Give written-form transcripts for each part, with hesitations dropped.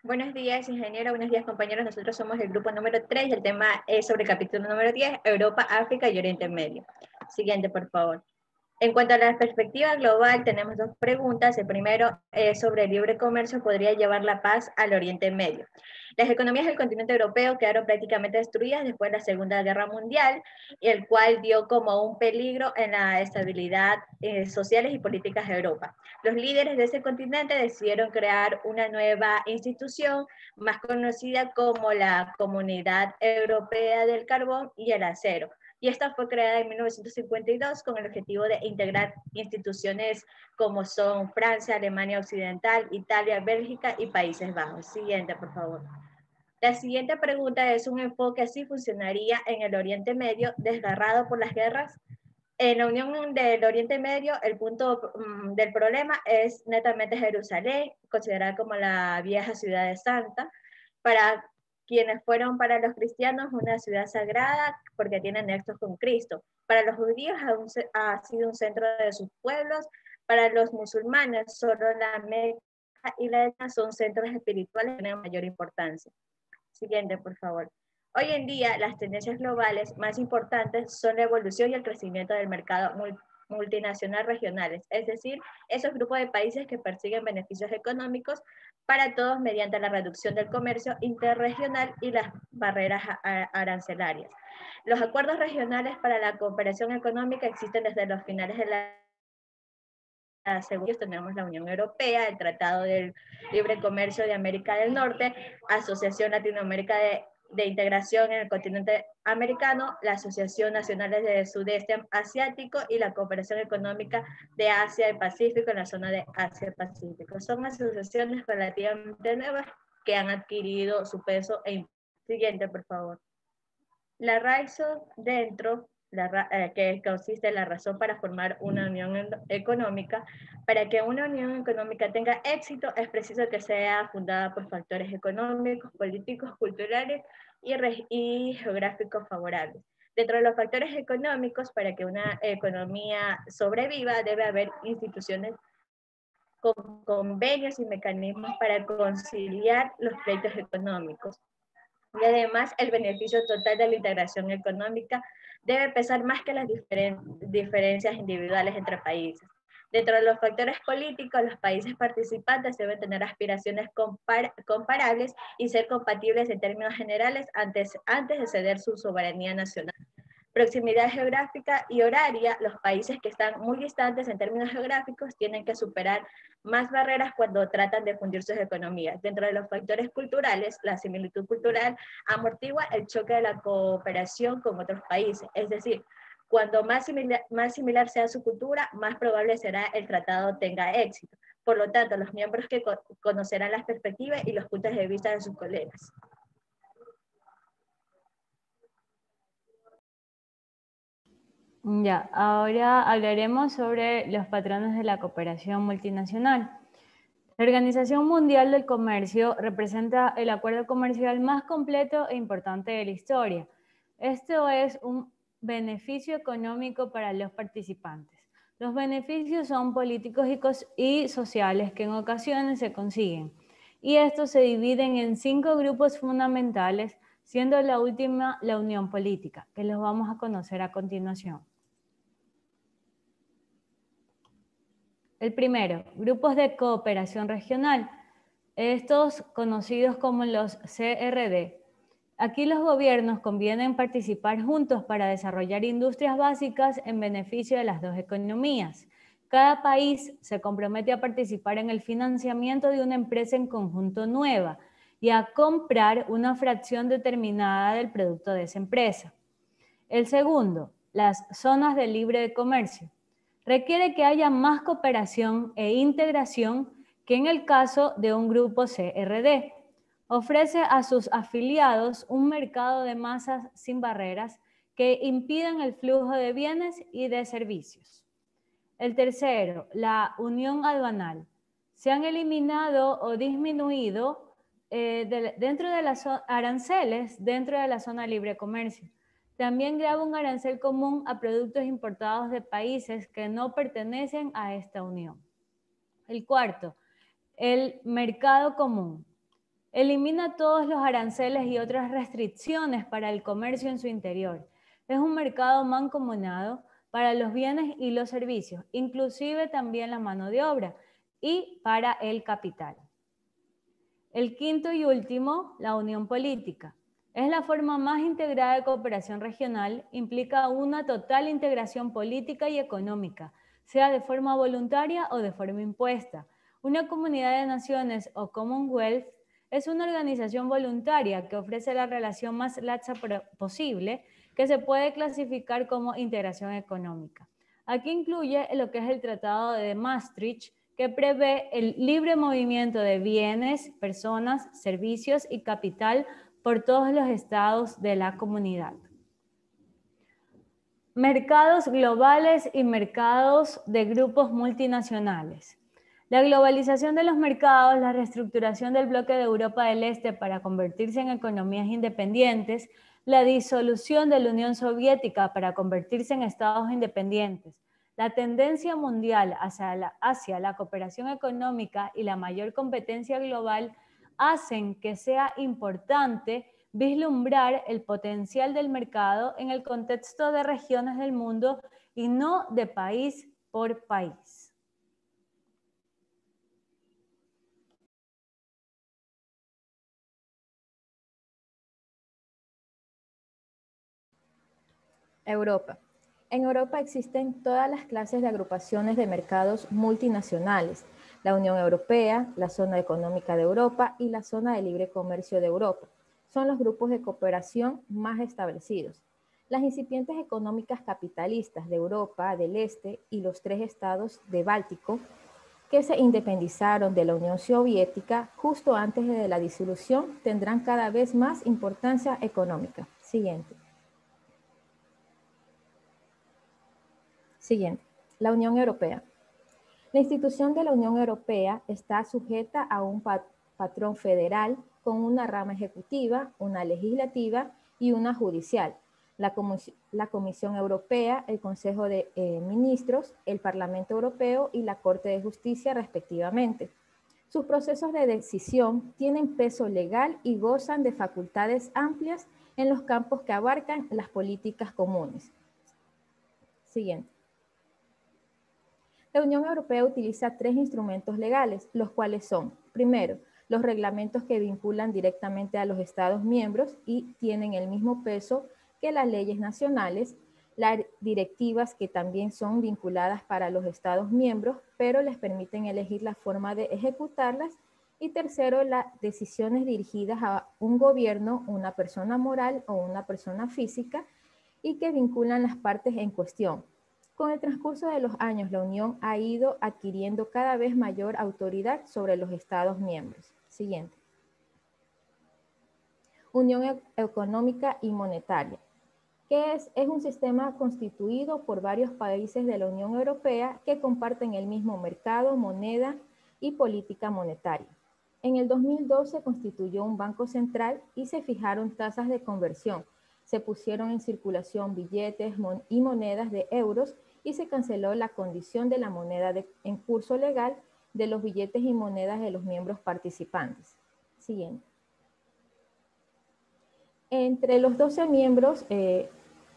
Buenos días, ingeniero. Buenos días, compañeros. Nosotros somos el grupo número 3 y el tema es sobre el capítulo número 10, Europa, África y Oriente Medio. Siguiente, por favor. En cuanto a la perspectiva global, tenemos dos preguntas. El primero es sobre el libre comercio podría llevar la paz al Oriente Medio. Las economías del continente europeo quedaron prácticamente destruidas después de la Segunda Guerra Mundial, el cual dio como un peligro en la estabilidad sociales y políticas de Europa. Los líderes de ese continente decidieron crear una nueva institución más conocida como la Comunidad Europea del Carbón y el Acero, y esta fue creada en 1952 con el objetivo de integrar instituciones como son Francia, Alemania Occidental, Italia, Bélgica y Países Bajos. Siguiente, por favor. La siguiente pregunta es un enfoque así funcionaría en el Oriente Medio desgarrado por las guerras. En la Unión del Oriente Medio, el punto del problema es netamente Jerusalén, considerada como la vieja ciudad de Santa. Para quienes fueron para los cristianos una ciudad sagrada porque tiene nexos con Cristo. Para los judíos ha sido un centro de sus pueblos. Para los musulmanes, solo la Meca y la Edna son centros espirituales que tienen mayor importancia. Siguiente, por favor. Hoy en día, las tendencias globales más importantes son la evolución y el crecimiento del mercado multinacional regionales, es decir, esos grupos de países que persiguen beneficios económicos para todos mediante la reducción del comercio interregional y las barreras arancelarias. Los acuerdos regionales para la cooperación económica existen desde los finales de la según tenemos la Unión Europea, el Tratado del Libre Comercio de América del Norte, Asociación Latinoamérica de Integración en el continente americano, la Asociación Nacional del Sudeste Asiático y la Cooperación Económica de Asia y Pacífico en la zona de Asia-Pacífico. Son asociaciones relativamente nuevas que han adquirido su peso. Siguiente, por favor. La razón dentro, que consiste en la razón para formar una unión económica, para que una unión económica tenga éxito es preciso que sea fundada por factores económicos, políticos, culturales y geográficos favorables. Dentro de los factores económicos, para que una economía sobreviva, debe haber instituciones con convenios y mecanismos para conciliar los pleitos económicos. Y además, el beneficio total de la integración económica debe pesar más que las diferencias individuales entre países. Dentro de los factores políticos, los países participantes deben tener aspiraciones comparables y ser compatibles en términos generales antes de ceder su soberanía nacional. Proximidad geográfica y horaria, los países que están muy distantes en términos geográficos tienen que superar más barreras cuando tratan de fundir sus economías. Dentro de los factores culturales, la similitud cultural amortigua el choque de la cooperación con otros países. Es decir, cuando más similar sea su cultura, más probable será el tratado tenga éxito. Por lo tanto, los miembros que conocerán las perspectivas y los puntos de vista de sus colegas. Ya, ahora hablaremos sobre los patrones de la cooperación multinacional. La Organización Mundial del Comercio representa el acuerdo comercial más completo e importante de la historia. Esto es un beneficio económico para los participantes. Los beneficios son políticos y sociales que en ocasiones se consiguen. Y estos se dividen en 5 grupos fundamentales, siendo la última la unión política, que los vamos a conocer a continuación. El primero, grupos de cooperación regional, estos conocidos como los CRD. Aquí los gobiernos convienen participar juntos para desarrollar industrias básicas en beneficio de las dos economías. Cada país se compromete a participar en el financiamiento de una empresa en conjunto nueva y a comprar una fracción determinada del producto de esa empresa. El segundo, las zonas de libre comercio. Requiere que haya más cooperación e integración que en el caso de un grupo CRD. Ofrece a sus afiliados un mercado de masas sin barreras que impiden el flujo de bienes y de servicios. El tercero, la unión aduanal. Se han eliminado o disminuido dentro de las aranceles dentro de la zona de libre comercio. También graba un arancel común a productos importados de países que no pertenecen a esta unión. El cuarto, el mercado común. Elimina todos los aranceles y otras restricciones para el comercio en su interior. Es un mercado mancomunado para los bienes y los servicios, inclusive también la mano de obra y para el capital. El quinto y último, la unión política. Es la forma más integrada de cooperación regional, implica una total integración política y económica, sea de forma voluntaria o de forma impuesta. Una comunidad de naciones o Commonwealth es una organización voluntaria que ofrece la relación más laxa posible, que se puede clasificar como integración económica. Aquí incluye lo que es el Tratado de Maastricht, que prevé el libre movimiento de bienes, personas, servicios y capital por todos los estados de la comunidad. Mercados globales y mercados de grupos multinacionales. La globalización de los mercados, la reestructuración del bloque de Europa del Este para convertirse en economías independientes, la disolución de la Unión Soviética para convertirse en estados independientes, la tendencia mundial hacia la cooperación económica y la mayor competencia global hacen que sea importante vislumbrar el potencial del mercado en el contexto de regiones del mundo y no de país por país. Europa. En Europa existen todas las clases de agrupaciones de mercados multinacionales, la Unión Europea, la Zona Económica de Europa y la Zona de Libre Comercio de Europa. Son los grupos de cooperación más establecidos. Las incipientes económicas capitalistas de Europa del Este y los 3 estados de Báltico, que se independizaron de la Unión Soviética justo antes de la disolución, tendrán cada vez más importancia económica. Siguiente. Siguiente, la Unión Europea. La institución de la Unión Europea está sujeta a un patrón federal con una rama ejecutiva, una legislativa y una judicial. La Comisión Europea, el Consejo de Ministros, el Parlamento Europeo y la Corte de Justicia, respectivamente. Sus procesos de decisión tienen peso legal y gozan de facultades amplias en los campos que abarcan las políticas comunes. Siguiente. La Unión Europea utiliza 3 instrumentos legales, los cuales son, primero, los reglamentos que vinculan directamente a los Estados miembros y tienen el mismo peso que las leyes nacionales, las directivas que también son vinculadas para los Estados miembros, pero les permiten elegir la forma de ejecutarlas, y tercero, las decisiones dirigidas a un gobierno, una persona moral o una persona física y que vinculan las partes en cuestión. Con el transcurso de los años, la Unión ha ido adquiriendo cada vez mayor autoridad sobre los Estados miembros. Siguiente. Unión Económica y Monetaria. ¿Qué es? Es un sistema constituido por varios países de la Unión Europea que comparten el mismo mercado, moneda y política monetaria. En el 2012 se constituyó un banco central y se fijaron tasas de conversión. Se pusieron en circulación billetes y monedas de euros y se canceló la condición de la moneda en curso legal de los billetes y monedas de los miembros participantes. Siguiente. Entre los 12 miembros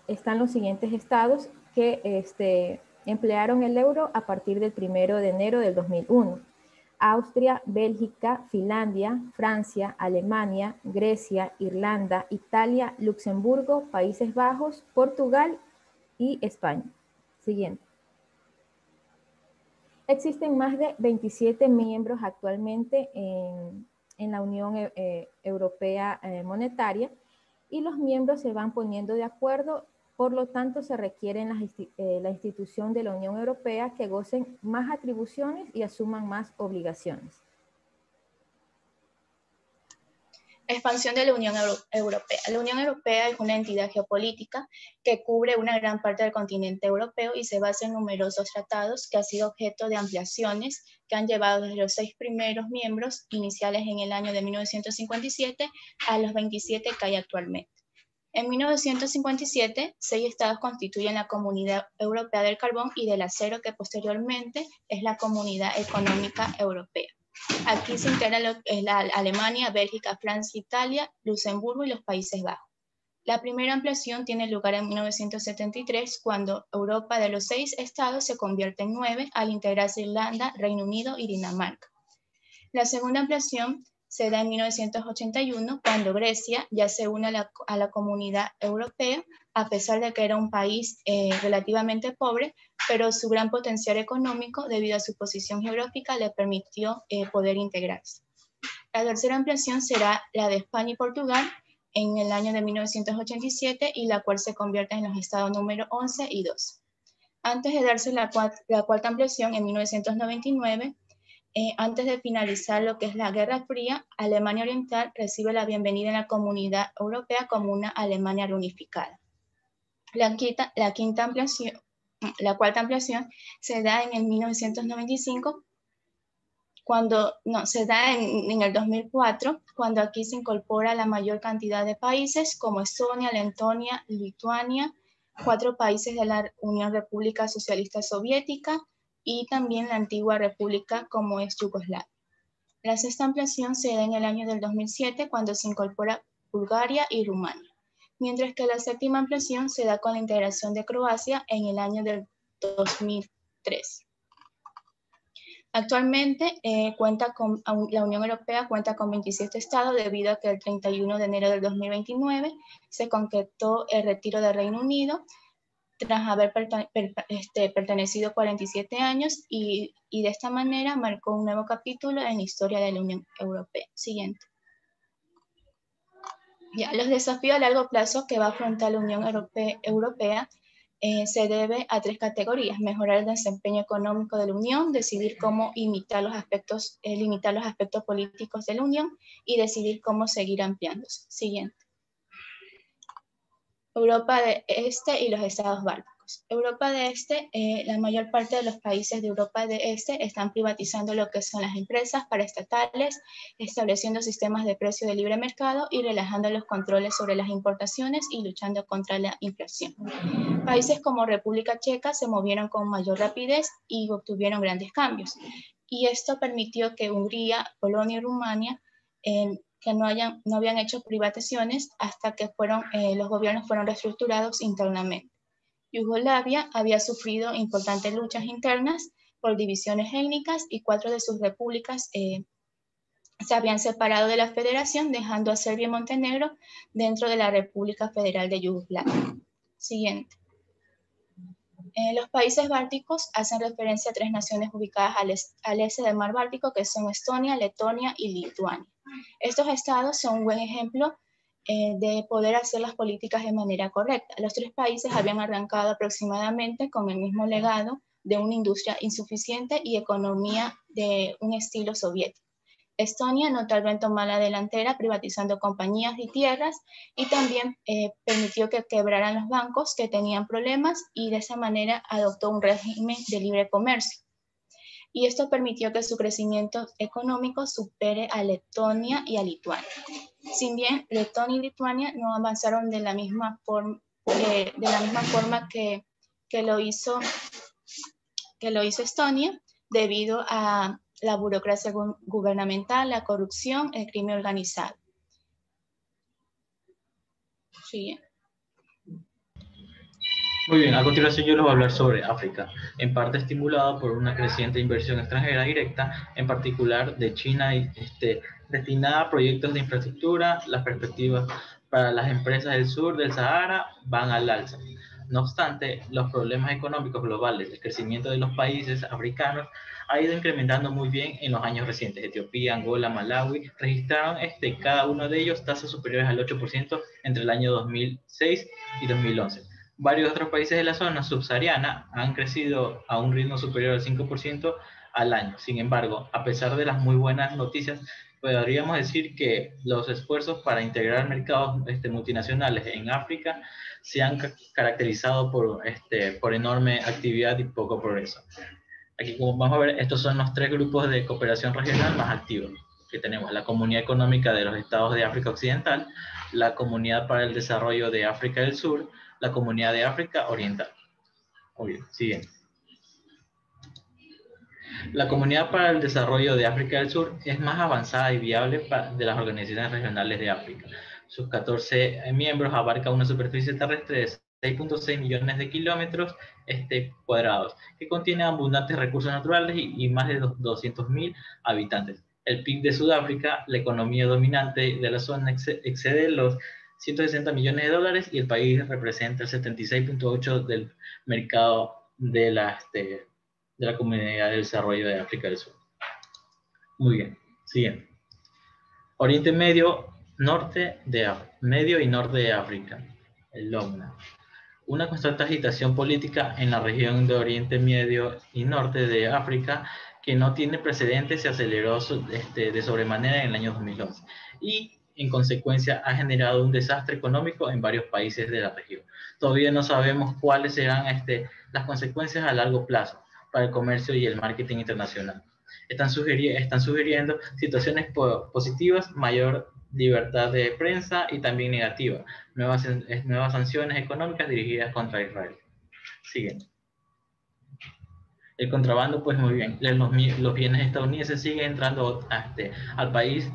están los siguientes estados que emplearon el euro a partir del 1 de enero del 2001. Austria, Bélgica, Finlandia, Francia, Alemania, Grecia, Irlanda, Italia, Luxemburgo, Países Bajos, Portugal y España. Siguiente. Existen más de 27 miembros actualmente en la Unión Europea Monetaria y los miembros se van poniendo de acuerdo. Por lo tanto, se requiere la institución de la Unión Europea que gocen más atribuciones y asuman más obligaciones. Expansión de la Unión Europea. La Unión Europea es una entidad geopolítica que cubre una gran parte del continente europeo y se basa en numerosos tratados que han sido objeto de ampliaciones que han llevado desde los 6 primeros miembros iniciales en el año de 1957 a los 27 que hay actualmente. En 1957, 6 estados constituyen la Comunidad Europea del Carbón y del Acero, que posteriormente es la Comunidad Económica Europea. Aquí se integra lo que es la Alemania, Bélgica, Francia, Italia, Luxemburgo y los Países Bajos. La primera ampliación tiene lugar en 1973, cuando Europa de los 6 estados se convierte en 9 al integrarse Irlanda, Reino Unido y Dinamarca. La segunda ampliación se da en 1981, cuando Grecia ya se une a la Comunidad Europea, a pesar de que era un país relativamente pobre, pero su gran potencial económico, debido a su posición geográfica, le permitió poder integrarse. La tercera ampliación será la de España y Portugal en el año de 1987, y la cual se convierte en los estados número 11 y 12. Antes de darse la cuarta ampliación en 1999, antes de finalizar lo que es la Guerra Fría, Alemania Oriental recibe la bienvenida en la Comunidad Europea como una Alemania reunificada. La cuarta ampliación se da en el 1995, se da en el 2004, cuando aquí se incorpora la mayor cantidad de países como Estonia, Letonia, Lituania, 4 países de la Unión República Socialista Soviética y también la antigua república como es Yugoslavia. La sexta ampliación se da en el año del 2007, cuando se incorpora Bulgaria y Rumania, mientras que la séptima ampliación se da con la integración de Croacia en el año del 2003. Actualmente la Unión Europea cuenta con 27 estados, debido a que el 31 de enero del 2029 se concretó el retiro del Reino Unido tras haber pertenecido 47 años, y de esta manera marcó un nuevo capítulo en la historia de la Unión Europea. Siguiente. Ya, los desafíos a largo plazo que va a afrontar la Unión Europea se debe a 3 categorías: mejorar el desempeño económico de la Unión, decidir cómo limitar los aspectos políticos de la Unión y decidir cómo seguir ampliándose. Siguiente. Europa de Este y los estados bálticos. Europa de Este, la mayor parte de los países de Europa de Este están privatizando lo que son las empresas paraestatales, estableciendo sistemas de precio de libre mercado y relajando los controles sobre las importaciones y luchando contra la inflación. Países como República Checa se movieron con mayor rapidez y obtuvieron grandes cambios. Y esto permitió que Hungría, Polonia y Rumania que no habían hecho privatizaciones hasta que los gobiernos fueron reestructurados internamente. Yugoslavia había sufrido importantes luchas internas por divisiones étnicas, y 4 de sus repúblicas se habían separado de la federación, dejando a Serbia y Montenegro dentro de la República Federal de Yugoslavia. Siguiente. Los países bálticos hacen referencia a 3 naciones ubicadas al este del mar Báltico, que son Estonia, Letonia y Lituania. Estos estados son un buen ejemplo de poder hacer las políticas de manera correcta. Los 3 países habían arrancado aproximadamente con el mismo legado de una industria insuficiente y economía de un estilo soviético. Estonia no tardó en tomar la delantera privatizando compañías y tierras, y también permitió que quebraran los bancos que tenían problemas, y de esa manera adoptó un régimen de libre comercio. Y esto permitió que su crecimiento económico supere a Letonia y a Lituania. Si bien Letonia y Lituania no avanzaron de la misma forma que lo hizo Estonia, debido a la burocracia gubernamental, la corrupción, el crimen organizado. Sí. Muy bien, a continuación yo les voy a hablar sobre África, en parte estimulado por una creciente inversión extranjera directa, en particular de China, destinada a proyectos de infraestructura. Las perspectivas para las empresas del sur del Sahara van al alza. No obstante, los problemas económicos globales, el crecimiento de los países africanos ha ido incrementando muy bien en los años recientes. Etiopía, Angola, Malawi registraron cada uno de ellos tasas superiores al 8% entre el año 2006 y 2011. Varios otros países de la zona subsahariana han crecido a un ritmo superior al 5% al año. Sin embargo, a pesar de las muy buenas noticias, podríamos decir que los esfuerzos para integrar mercados multinacionales en África se han caracterizado por enorme actividad y poco progreso. Aquí, como vamos a ver, estos son los 3 grupos de cooperación regional más activos que tenemos: la Comunidad Económica de los Estados de África Occidental, la Comunidad para el Desarrollo de África del Sur, la Comunidad de África Oriental. Muy bien, siguiente. La Comunidad para el Desarrollo de África del Sur es más avanzada y viable de las organizaciones regionales de África. Sus 14 miembros abarcan una superficie terrestre de 6.6 millones de kilómetros cuadrados, que contiene abundantes recursos naturales y más de 200.000 habitantes. El PIB de Sudáfrica, la economía dominante de la zona, excede los 160 millones de dólares y el país representa el 76.8% del mercado de la Comunidad de Desarrollo de África del Sur. Muy bien, siguiente. Oriente Medio, Medio y Norte de África, el LOMNA. Una constante agitación política en la región de Oriente Medio y Norte de África que no tiene precedentes se aceleró de sobremanera en el año 2011 y en consecuencia ha generado un desastre económico en varios países de la región. Todavía no sabemos cuáles serán las consecuencias a largo plazo para el comercio y el marketing internacional. Están sugiriendo situaciones positivas, mayor libertad de prensa y también negativa, nuevas sanciones económicas dirigidas contra Israel. Siguiente. El contrabando, pues muy bien, los bienes estadounidenses siguen entrando al país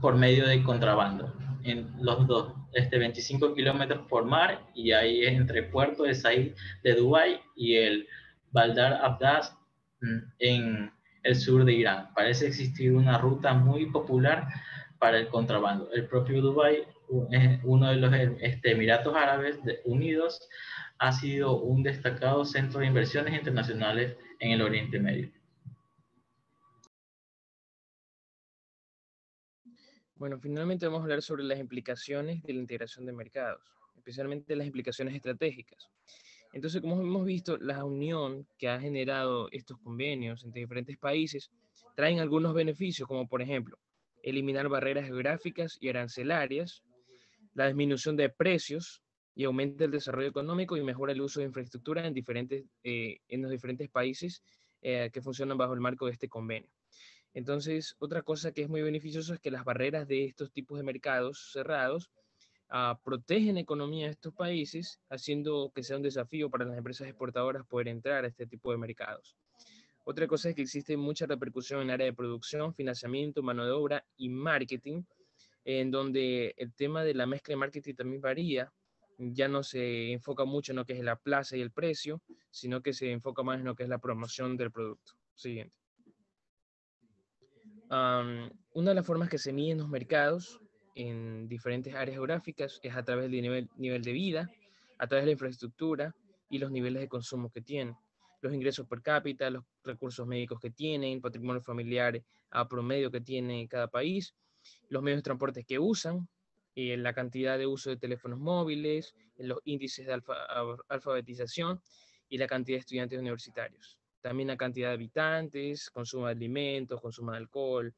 por medio del contrabando. En los 25 kilómetros por mar, y ahí entre Puerto de Said de Dubái y el Bandar Abbas en el sur de Irán. Parece existir una ruta muy popular para el contrabando. El propio Dubái, uno de los Emiratos Árabes Unidos, ha sido un destacado centro de inversiones internacionales en el Oriente Medio. Bueno, finalmente vamos a hablar sobre las implicaciones de la integración de mercados, especialmente las implicaciones estratégicas. Entonces, como hemos visto, la unión que ha generado estos convenios entre diferentes países traen algunos beneficios, como por ejemplo, eliminar barreras geográficas y arancelarias, la disminución de precios y aumenta el desarrollo económico y mejora el uso de infraestructura en los diferentes países que funcionan bajo el marco de este convenio. Entonces, otra cosa que es muy beneficioso es que las barreras de estos tipos de mercados cerrados protegen la economía de estos países, haciendo que sea un desafío para las empresas exportadoras poder entrar a este tipo de mercados. Otra cosa es que existe mucha repercusión en el área de producción, financiamiento, mano de obra y marketing, en donde el tema de la mezcla de marketing también varía. Ya no se enfoca mucho en lo que es la plaza y el precio, sino que se enfoca más en lo que es la promoción del producto. Siguiente. Una de las formas que se miden los mercados en diferentes áreas geográficas es a través del nivel de vida, a través de la infraestructura y los niveles de consumo que tienen, los ingresos per cápita, los recursos médicos que tienen, patrimonio familiar a promedio que tiene cada país, los medios de transporte que usan, la cantidad de uso de teléfonos móviles, los índices de alfabetización y la cantidad de estudiantes universitarios. También la cantidad de habitantes, consumo de alimentos, consumo de alcohol,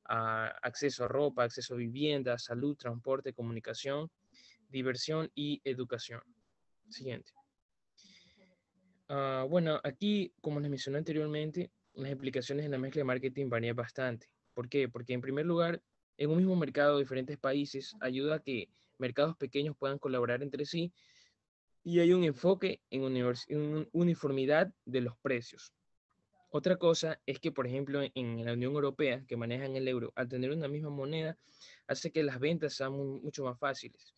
acceso a ropa, acceso a vivienda, salud, transporte, comunicación, diversión y educación. Siguiente. Bueno, aquí, como les mencioné anteriormente, las implicaciones en la mezcla de marketing varían bastante. ¿Por qué? Porque en primer lugar, en un mismo mercado de diferentes países ayuda a que mercados pequeños puedan colaborar entre sí y hay un enfoque en uniformidad de los precios. Otra cosa es que, por ejemplo, en la Unión Europea, que manejan el euro, al tener una misma moneda, hace que las ventas sean mucho más fáciles.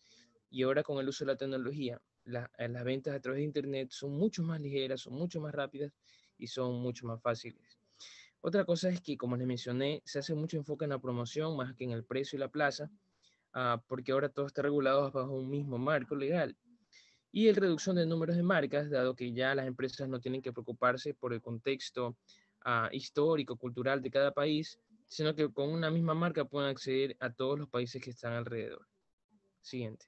Y ahora con el uso de la tecnología, las ventas a través de Internet son mucho más ligeras, son mucho más rápidas y son mucho más fáciles. Otra cosa es que, como les mencioné, se hace mucho enfoque en la promoción más que en el precio y la plaza, porque ahora todo está regulado bajo un mismo marco legal. Y el reducción de números de marcas, dado que ya las empresas no tienen que preocuparse por el contexto histórico, cultural de cada país, sino que con una misma marca pueden acceder a todos los países que están alrededor. Siguiente.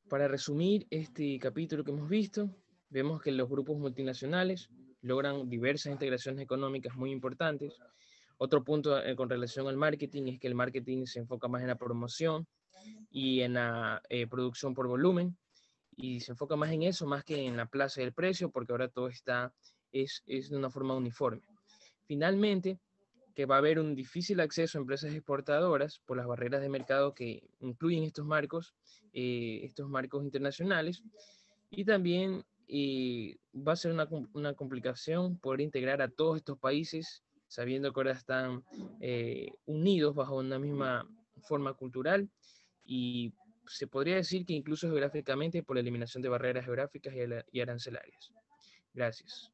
Para resumir este capítulo que hemos visto, vemos que los grupos multinacionales logran diversas integraciones económicas muy importantes. Otro punto con relación al marketing es que el marketing se enfoca más en la promoción y en la producción por volumen, y se enfoca más en eso, más que en la plaza y el precio, porque ahora todo es de una forma uniforme. Finalmente, que va a haber un difícil acceso a empresas exportadoras por las barreras de mercado que incluyen estos marcos internacionales, y también y va a ser una complicación poder integrar a todos estos países, sabiendo que ahora están unidos bajo una misma forma cultural, y se podría decir que incluso geográficamente por la eliminación de barreras geográficas y arancelarias. Gracias.